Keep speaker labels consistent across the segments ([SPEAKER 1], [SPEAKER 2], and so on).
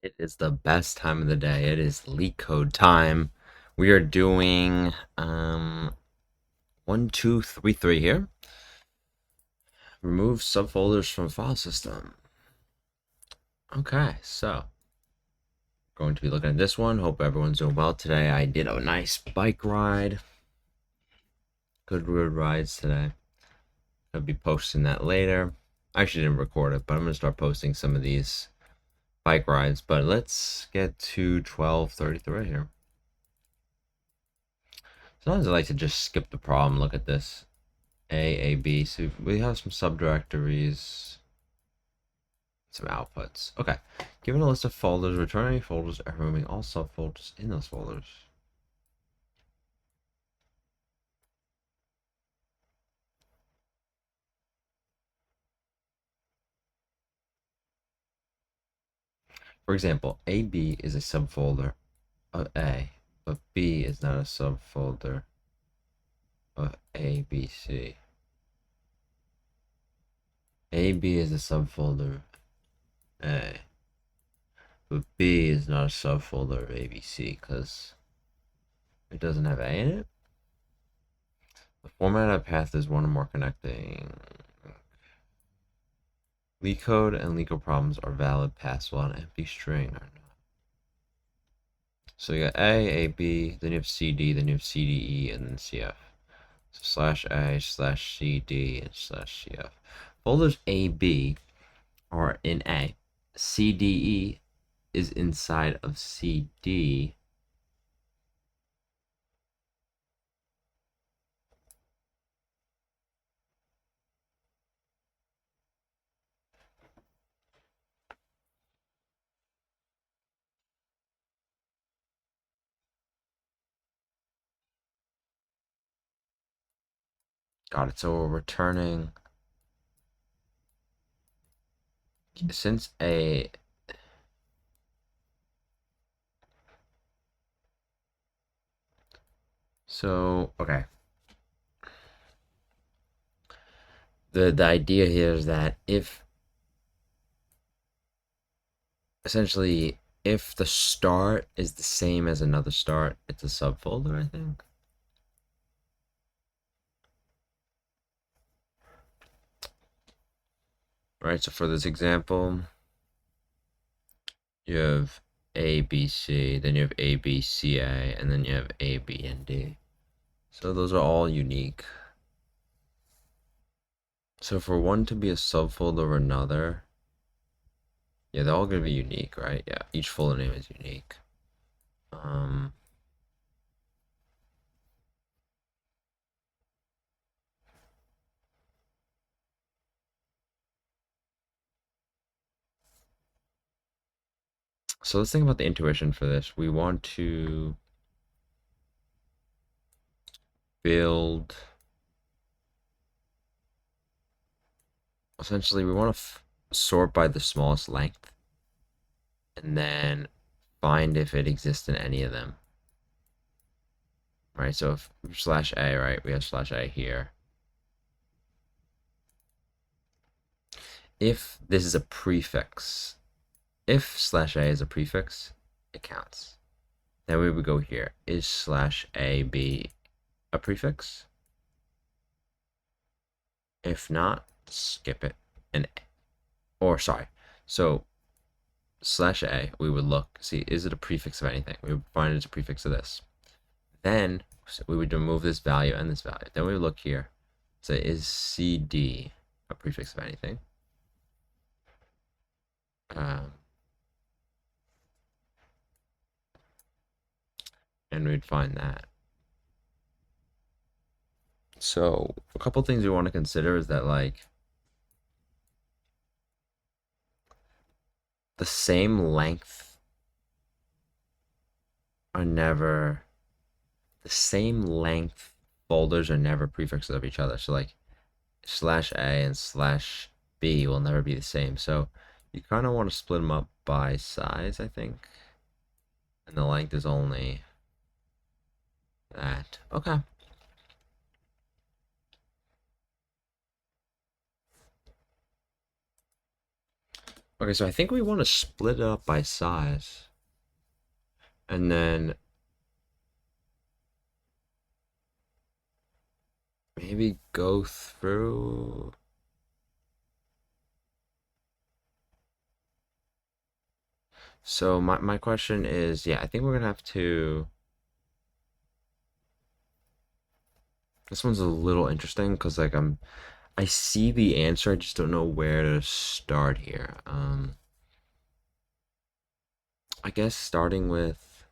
[SPEAKER 1] It is the best time of the day. It is Leetcode time. We are doing 1, 2, 3 here. Remove subfolders from file system. Okay, so going to be looking at this one. Hope everyone's doing well today. I did a nice bike ride. Good road rides today. I'll be posting that later. I actually didn't record it, but I'm gonna start posting some of these bike rides. But let's get to 1233 here. Sometimes I like to just skip the problem. Look at this. A, B. So we have some subdirectories, some outputs. Okay. Given a list of folders, return any folders and removing all subfolders in those folders. For example, AB is a subfolder of A, but B is not a subfolder of ABC. AB is a subfolder of A, but B is not a subfolder of ABC because it doesn't have A in it. The format of path is one or more connecting. Leetcode and Leetcode problems are valid paths while an empty string are not. So you got A, B, then you have CD, then you have CDE, and then CF. So /A/CD and /CF. Folders AB are in A. CDE is inside of CD. Got it. So we're returning since A. So okay. The idea here is that if essentially if the start is the same as another start, it's a subfolder, I think. Right, so for this example, you have A, B, C, then you have A, B, C, A, and then you have A, B, and D. So those are all unique. So for one to be a subfolder of another, yeah, they're all going to be unique, right? Yeah, each folder name is unique. So let's think about the intuition for this. We want to build, essentially, we want to sort by the smallest length and then find if it exists in any of them. Right, so if /A, right, we have /A here. If this is a prefix, if /A is a prefix, it counts. Then we would go here. Is /AB a prefix? If not, skip it. Or sorry. So /A, we would look, see, is it a prefix of anything? We would find it's a prefix of this. Then we would remove this value and this value. Then we would look here. Say, is CD a prefix of anything? And we'd find that. So a couple things we want to consider is that like the same length are never the same length folders are never prefixes of each other. So like /A and /B will never be the same. So you kind of want to split them up by size, I think. And the length is only that. Okay. Okay, so I think we want to split it up by size. And then maybe go through. So my question is, yeah, I think we're gonna have to. This one's a little interesting because like I see the answer, I just don't know where to start here. I guess starting with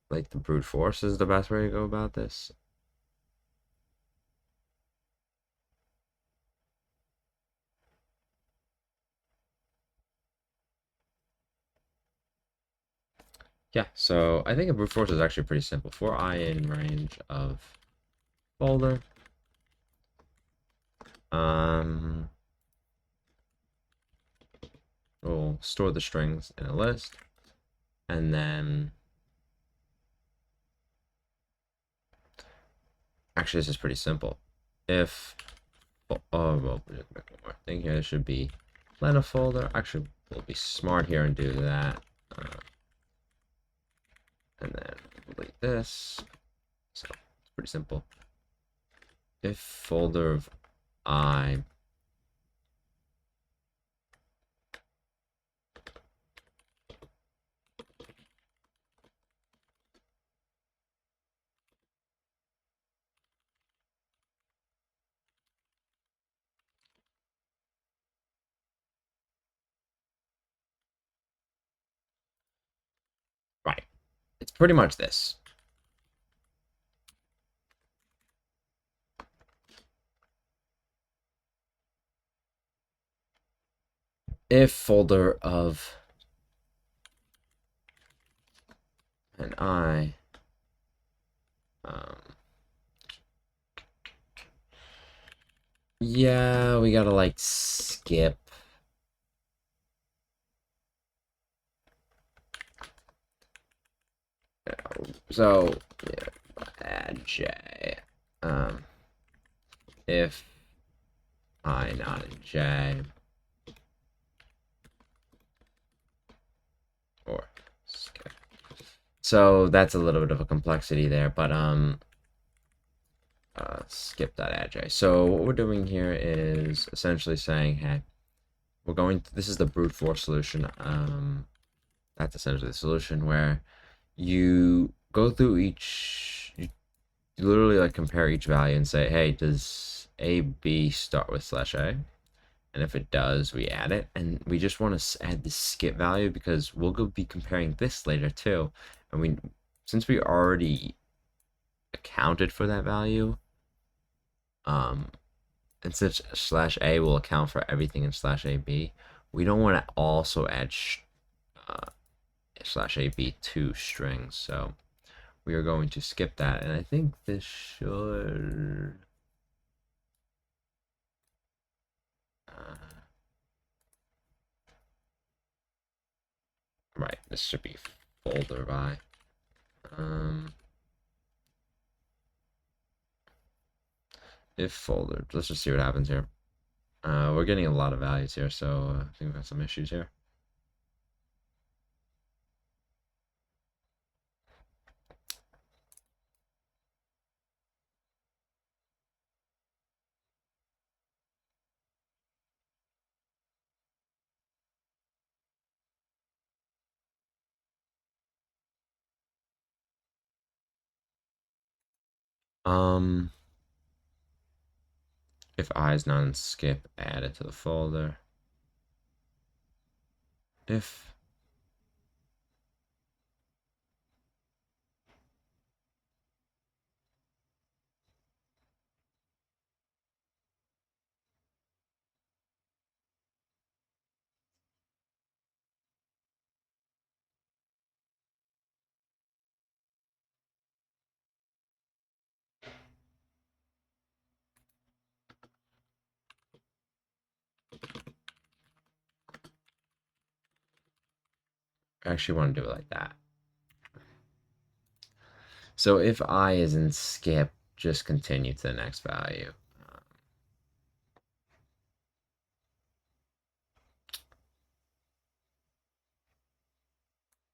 [SPEAKER 1] like the brute force is the best way to go about this. Yeah, so I think a brute force is actually pretty simple. For I in range of folder, um, we'll store the strings in a list, and then actually this is pretty simple. If oh well, make one more thing here. It should be plan a folder. Actually, we'll be smart here and do that, and then delete this. So it's pretty simple. If folder of I, right, it's pretty much this. If folder of an I, um, yeah, we gotta like skip. So yeah, add J. If I not in J, or skip. So that's a little bit of a complexity there, but skip that adj. So what we're doing here is essentially saying, hey, we're going to, this is the brute force solution. That's essentially the solution where you go through you literally like compare each value and say, hey, does a b start with /a? And if it does, we add it. And we just want to add the skip value because we'll go be comparing this later too. And since we already accounted for that value, and since /a will account for everything in /ab, we don't want to also add /ab to strings. So we are going to skip that. And I think this should. Right, this should be folder by. If folder, let's just see what happens here. We're getting a lot of values here, so I think we've got some issues here. Um, if I is not in skip, add it to the folder. If I actually want to do it like that. So if I is in skip, just continue to the next value.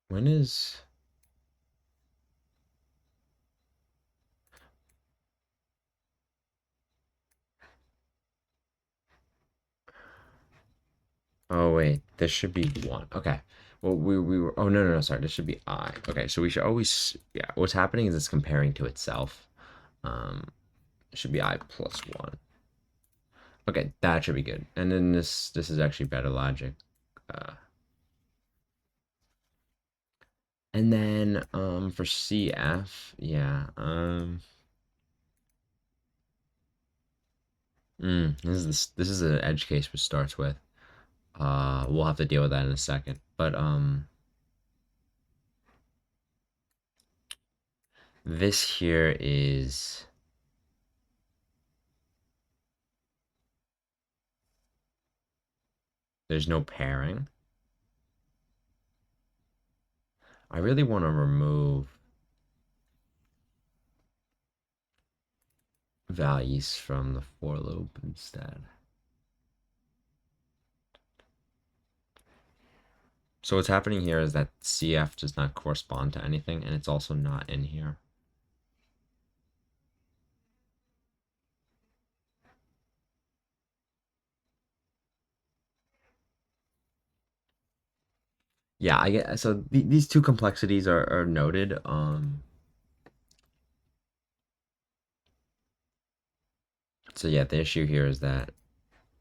[SPEAKER 1] When is... Oh, wait. This should be 1. Okay. Well, we were... Oh, no, sorry. This should be I. Okay, so we should always... Yeah, what's happening is it's comparing to itself. It should be I plus 1. Okay, that should be good. And then this is actually better logic. Uh, and then for CF, yeah. This is an edge case which starts with. We'll have to deal with that in a second. But this here is there's no pairing. I really want to remove values from the for loop instead. So what's happening here is that CF does not correspond to anything, and it's also not in here. Yeah, I get so these two complexities are noted. So yeah, the issue here is that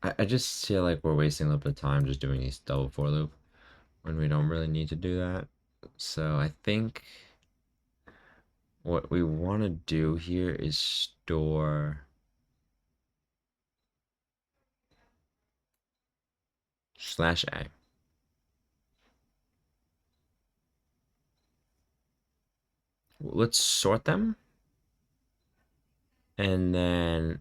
[SPEAKER 1] I just feel like we're wasting a little bit of time just doing these double for loop when we don't really need to do that. So I think what we want to do here is store /a. Let's sort them, and then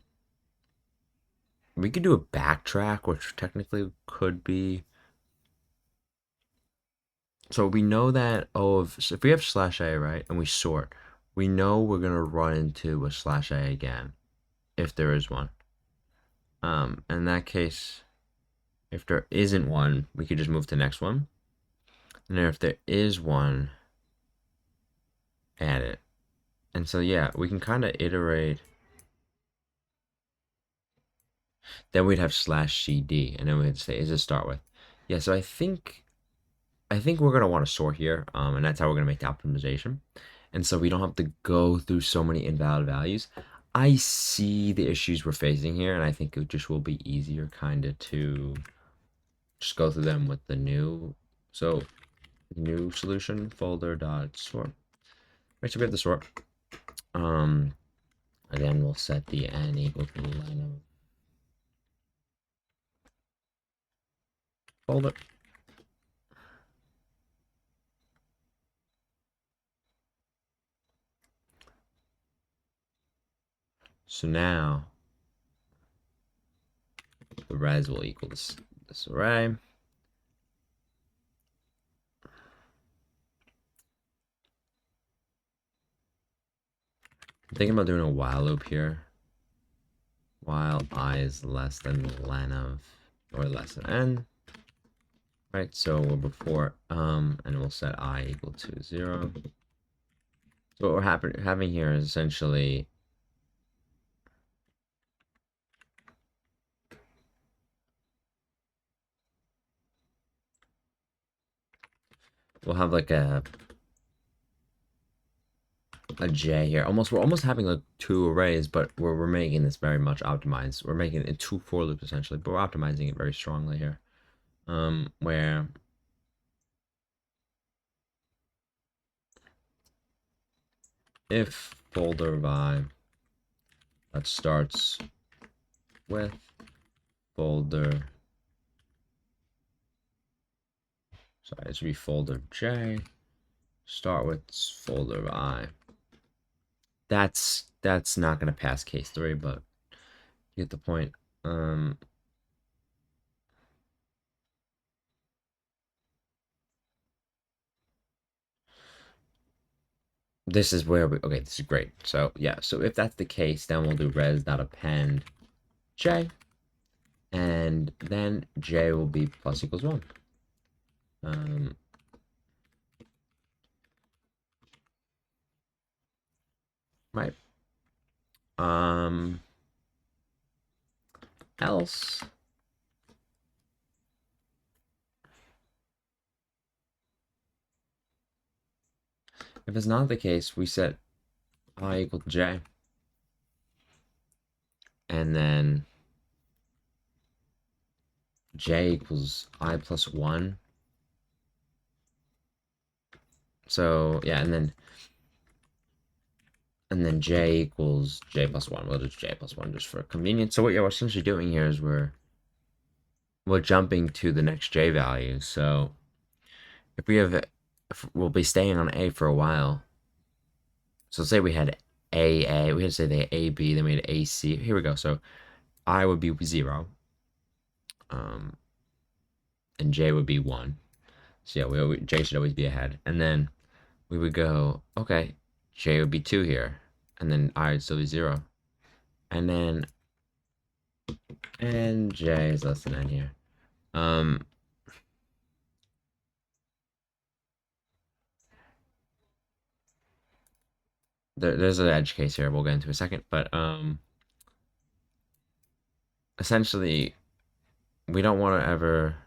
[SPEAKER 1] we could do a backtrack, which technically could be. So we know that so if we have /a, right, and we sort, we know we're gonna run into a /a again if there is one. In that case, if there isn't one, we could just move to the next one. And then if there is one, add it. And so yeah, we can kind of iterate. Then we'd have /cd, and then we'd say, is it start with? Yeah, so I think we're gonna want to sort here, and that's how we're gonna make the optimization. And so we don't have to go through so many invalid values. I see the issues we're facing here, and I think it just will be easier kind of to just go through them with the new. So new solution folder dot sort. Right, so we have the sort. Again, we'll set the n equal to the line of folder. So now the res will equal this array. I'm thinking about doing a while loop here. While I is less than len of, or less than n. Right, so before, and we'll set I equal to 0. So what we're having here is essentially we'll have like a j here. We're almost having like two arrays, but we're making this very much optimized. We're making it in two for loops essentially, but we're optimizing it very strongly here. Where if folder vibe that starts with folder, sorry, it should be folder j, start with folder I. That's not gonna pass case 3, but you get the point. This is where we, okay, this is great. So yeah, so if that's the case, then we'll do res.append j, and then j will be plus equals 1. right? Else, if it's not the case, we set I equal to j, and then j equals I plus 1. So yeah, and then j equals j plus 1. We'll just j plus 1 just for convenience. So what you're essentially doing here is we're jumping to the next j value. So if we'll be staying on a for a while. So let's say we had we had to say the AB, then we had AC. Here we go. So I would be 0, and j would be 1. So yeah, j should always be ahead. And then we would go, okay, j would be 2 here, and then I would still be 0. And j is less than n here. There's an edge case here we'll get into in a second, but essentially we don't want to ever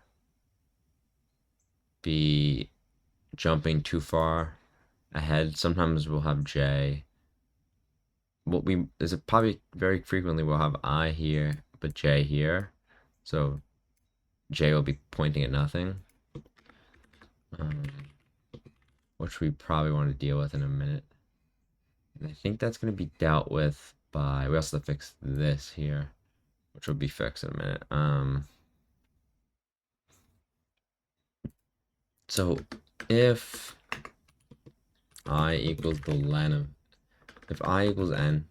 [SPEAKER 1] be jumping too far ahead. Sometimes we'll have j. Well, there's probably very frequently we'll have I here, but j here. So j will be pointing at nothing, um, which we probably want to deal with in a minute. And I think that's going to be dealt with by, we also have to fix this here, which will be fixed in a minute. So if I equals the len of, if I equals n,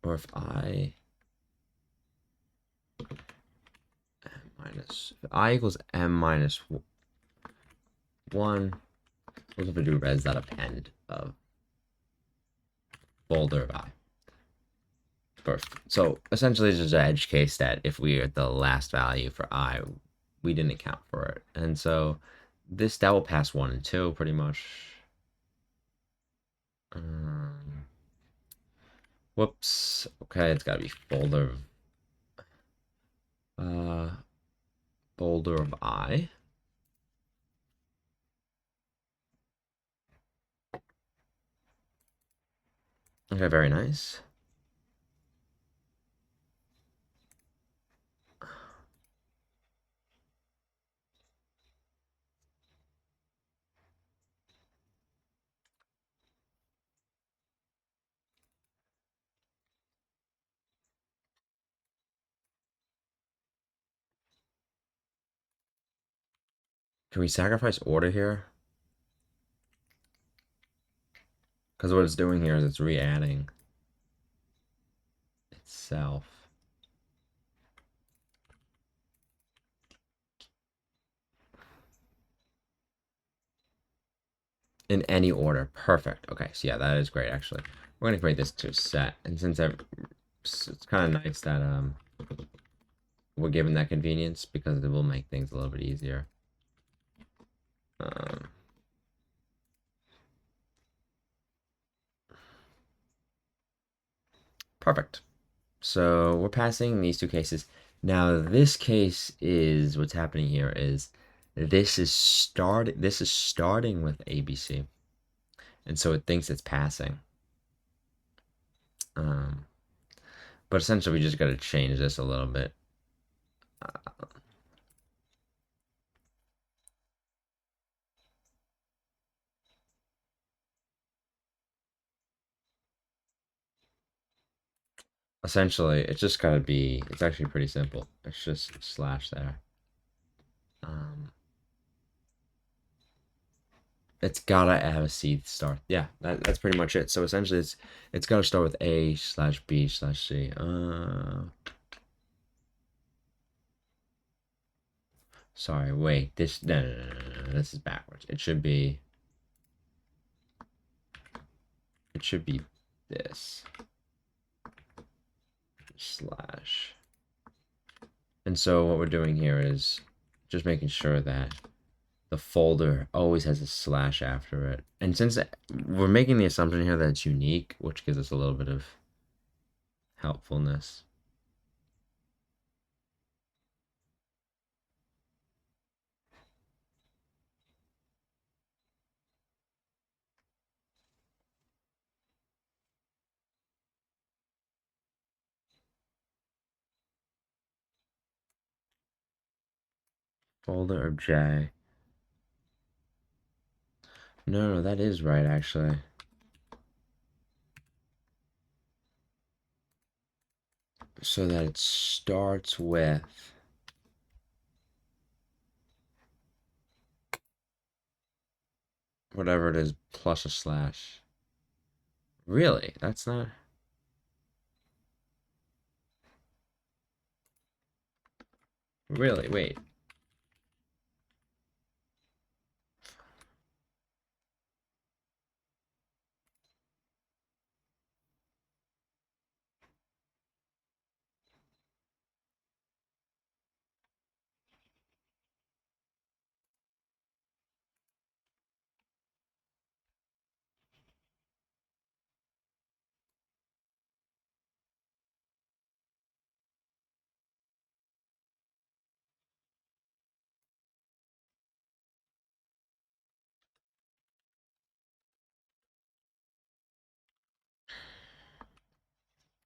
[SPEAKER 1] or if I equals m minus 1, we'll have to do res.append of folder of I. So essentially it's just an edge case that if we are at the last value for I, we didn't account for it. And so that will pass 1 and 2 pretty much. Whoops. Okay, it's gotta be folder of I. Okay, very nice. Can we sacrifice order here? Because what it's doing here is it's re-adding itself. In any order. Perfect. Okay, so yeah, that is great actually. We're gonna create this to set, and since it's kind of nice that we're given that convenience because it will make things a little bit easier. Perfect. So we're passing these two cases. Now this case is what's happening here is this is starting with ABC, and so it thinks it's passing. But essentially we just got to change this a little bit. Essentially, it's just got to be. It's actually pretty simple. It's just slash there. It's gotta have a C start. Yeah, that's pretty much it. So essentially, it's gotta start with A/B/C. Sorry, wait. No. This is backwards. It should be this slash. And so what we're doing here is just making sure that the folder always has a slash after it. And since we're making the assumption here that it's unique, which gives us a little bit of helpfulness. Folder of J. No, that is right, actually. So that it starts with whatever it is plus a slash. Really? That's not... Really? Wait.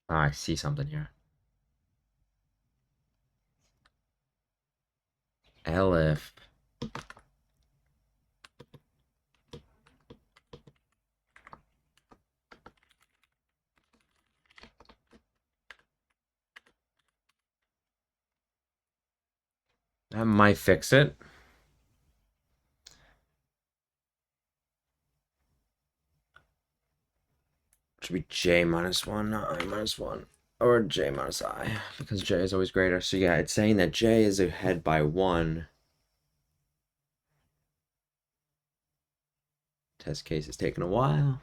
[SPEAKER 1] I see something here. Elif. That might fix it. Should be J minus 1, not I minus 1. Or J minus I, because J is always greater. So yeah, it's saying that J is ahead by 1. Test case is taking a while.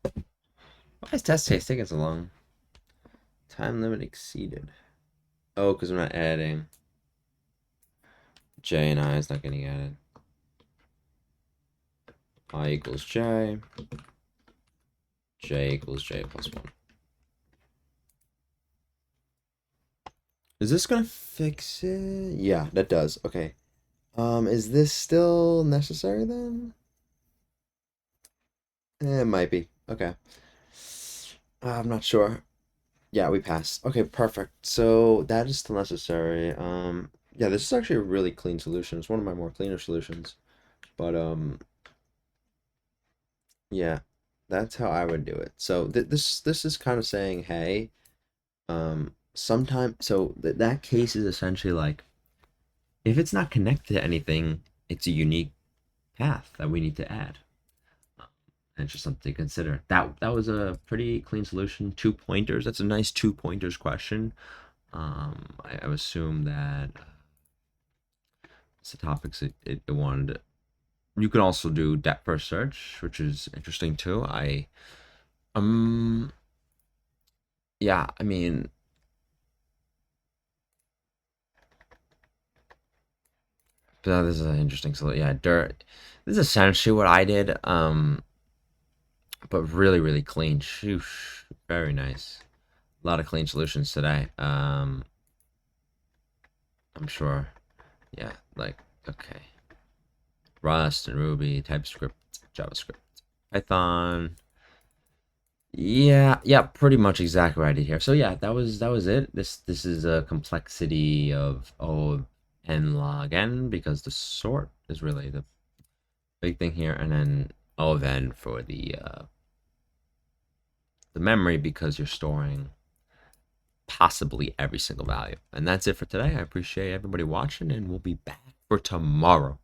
[SPEAKER 1] Why is test case taking so long? Time limit exceeded. Oh, because we're not adding. J and I is not getting added. I equals J. J equals J plus 1. Is this gonna fix it? Yeah, that does. Okay. Is this still necessary then? It might be. Okay. I'm not sure. Yeah, we passed. Okay, perfect. So that is still necessary. Yeah, this is actually a really clean solution. It's one of my more cleaner solutions. But yeah, that's how I would do it. So this is kind of saying, hey, sometime so that case is essentially like if it's not connected to anything, it's a unique path that we need to add. And it's just something to consider. That was a pretty clean solution. 2 pointers. That's a nice 2 pointers question. I assume that it's the topics it wanted. You can also do depth first search, which is interesting too. Um yeah, I mean but this is an interesting solution. Yeah, dirt. This is essentially what I did. But really, really clean. Shoosh. Very nice. A lot of clean solutions today. I'm sure. Yeah, like okay. Rust and Ruby, TypeScript, JavaScript, Python. Yeah, yeah, pretty much exactly what I did here. So yeah, that was it. This is a complexity of O n log n because the sort is really the big thing here, and then O of n for the memory because you're storing possibly every single value. And that's it for today. I appreciate everybody watching, and we'll be back for tomorrow.